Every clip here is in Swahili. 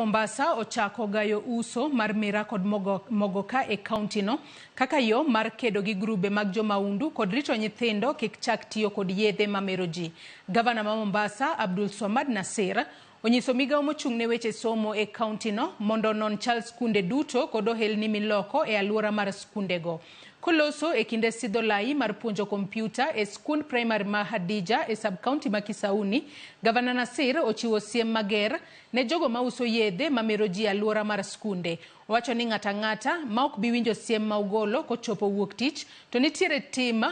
Mombasa ochako gayo uso mar miraa kod mogoka e kaunti no kaka yo mar kedo gi grube mag jomaundu kod rito nyithindo kik chak tiyo kod yedhe mamero ji. Gavana ma Mombasa Abdulswamad Nasir onyiso migawo mochung'ne weche somo e kaunti no mondo non chal skunde duto kod ohelni miloko e aluora mar skunde go. Koloso e kinde sidho lai mar puonjo kompyuta e skund primary ma Hadija e sub-county ma Kisauni, Gavana Nasir ochiwo siem mager ne jogo ma uso yedhe mamero ji aluora mar skunde. Owacho ni ng'ata ma ok bi winjo siem ma ugolo kochopo wuok tich to nitiere tim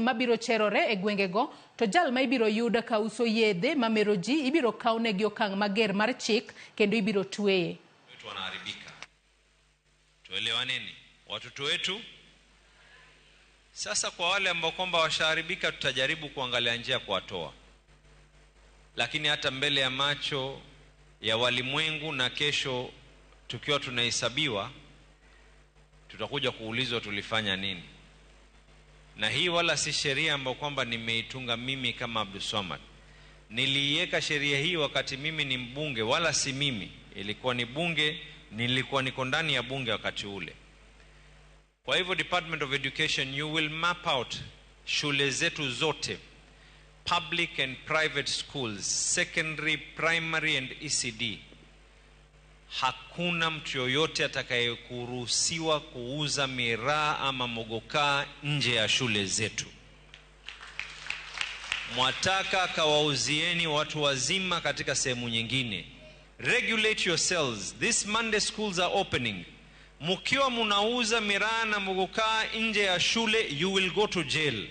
mabiro cherore e gwenge go to jal ma ibiro yuda ka uso yedhe mamero ji ibiro kaune gi okang' mager mar chik kendo ibiro tweye. Wetu wanaharibika. Tuelewaneni watoto wetu. Sasa kwa wale ambao kwamba washaharibika tutajaribu kuangalia njia kuwatoa. Lakini hata mbele ya macho ya walimwengu na kesho tukiwa tunahesabiwa tutakuja kuulizwa tulifanya nini. Na hii wala si sheria ambayo kwamba nimeitunga mimi kama Abdulswamad. Niliiweka sheria hii wakati mimi ni mbunge, wala si mimi. Ilikuwa ni bunge, nilikuwa niko ndani ya bunge wakati ule. Kwa hivyo Department of Education, you will map out shule zetu zote, public and private schools, secondary, primary and ECD. Hakuna mtu yoyote atakayekuruhusiwa kuuza miraa ama mogoka nje ya shule zetu. Mwataka kawauzieni watu wazima katika sehemu nyingine. Regulate yourselves. This Monday schools are opening. Mukiwa munauza miraa na mogoka nje ya shule, you will go to jail.